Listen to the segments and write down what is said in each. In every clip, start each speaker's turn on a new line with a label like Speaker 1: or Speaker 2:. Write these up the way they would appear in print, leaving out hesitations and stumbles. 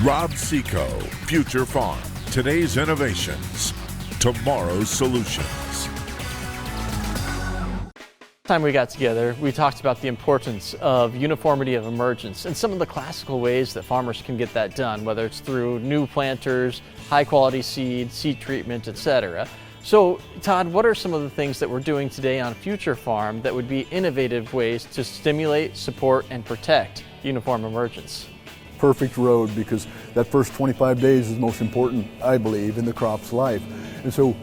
Speaker 1: Rob Seco, Future Farm. Today's innovations, tomorrow's solutions.
Speaker 2: Time we got together, we talked about the importance of uniformity of emergence and some of the classical ways that farmers can get that done, whether it's through new planters, high quality seed, seed treatment, etc. So Todd, what are some of the things that we're doing today on Future Farm that would be innovative ways to stimulate, support, and protect uniform emergence?
Speaker 3: Perfect road, because that first 25 days is most important, I believe, in the crop's life. And so,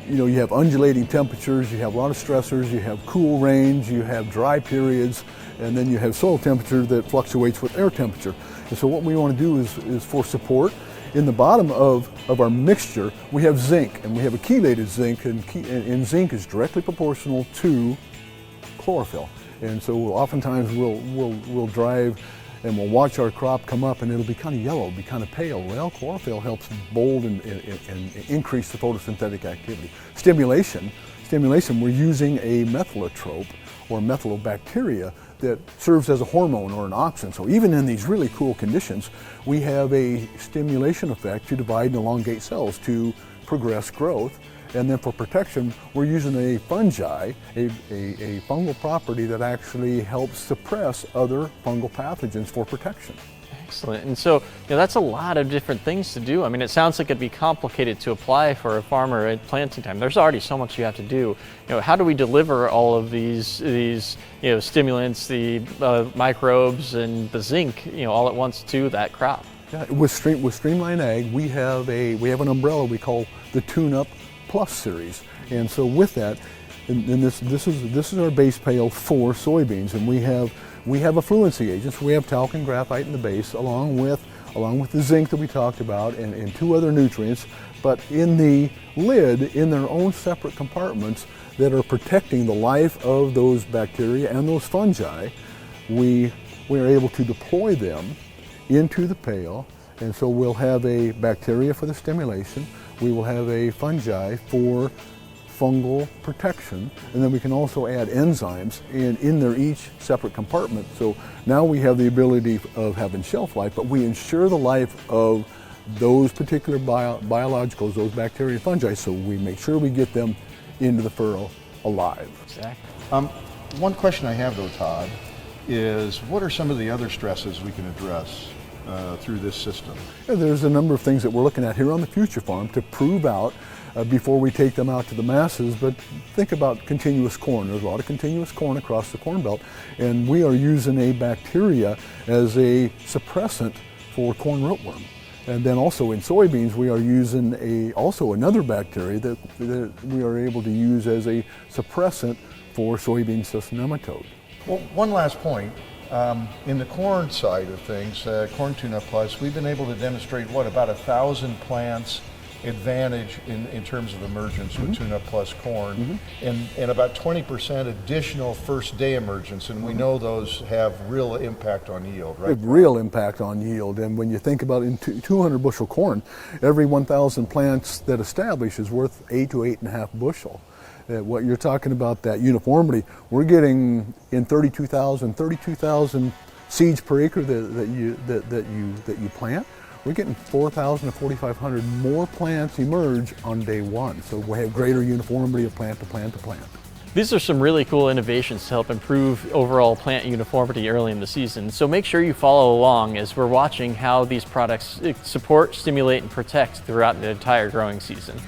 Speaker 3: you have undulating temperatures, you have a lot of stressors, you have cool rains, you have dry periods, and then you have soil temperature that fluctuates with air temperature. And so what we want to do is for support, in the bottom of our mixture, we have zinc, and we have a chelated zinc, and zinc is directly proportional to chlorophyll. And so oftentimes we'll drive and we'll watch our crop come up and it'll be kind of yellow, be kind of pale. Well, chlorophyll helps bold and increase the photosynthetic activity. Stimulation, we're using a methylotrope or methylobacteria that serves as a hormone or an auxin. So even in these really cool conditions, we have a stimulation effect to divide and elongate cells to progress growth. And then for protection, we're using a fungi, a fungal property that actually helps suppress other fungal pathogens for protection.
Speaker 2: Excellent. And so, that's a lot of different things to do. I mean, it sounds like it'd be complicated to apply for a farmer at planting time. There's already so much you have to do. How do we deliver all of these stimulants, the microbes, and the zinc, all at once to that crop?
Speaker 3: Yeah, with Streamline Ag, we have an umbrella we call the Tune-Up Plus series, and so with that, and this is our base pail for soybeans, and we have affluency agents. We have talc and graphite in the base, along with the zinc that we talked about, and two other nutrients. But in the lid, in their own separate compartments that are protecting the life of those bacteria and those fungi, we are able to deploy them into the pail, and so we'll have a bacteria for the stimulation. We will have a fungi for fungal protection, and then we can also add enzymes in their each separate compartment. So now we have the ability of having shelf life, but we ensure the life of those particular biologicals, those bacteria and fungi, so we make sure we get them into the furrow alive.
Speaker 2: Exactly.
Speaker 4: One question I have though, Todd, is what are some of the other stresses we can address through this system?
Speaker 3: Yeah, there's a number of things that we're looking at here on the Future Farm to prove out before we take them out to the masses, but think about continuous corn. There's a lot of continuous corn across the Corn Belt, and we are using a bacteria as a suppressant for corn rootworm. And then also in soybeans, we are using also another bacteria that we are able to use as a suppressant for soybean cyst nematode.
Speaker 4: Well, one last point. In the corn side of things, Corn Tune-Up Plus, we've been able to demonstrate about 1,000 plants advantage in terms of emergence with Tune-Up Plus corn, and about 20% additional first day emergence, and we know those have real impact on yield, right?
Speaker 3: Real impact on yield, and when you think about in 200 bushel corn, every 1,000 plants that establish is worth 8 to 8.5 bushel. What you're talking about, that uniformity, we're getting in 32,000 seeds per acre that you plant. We're getting 4,000 to 4,500 more plants emerge on day one. So we have greater uniformity of plant to plant to plant.
Speaker 2: These are some really cool innovations to help improve overall plant uniformity early in the season. So make sure you follow along as we're watching how these products support, stimulate, and protect throughout the entire growing season.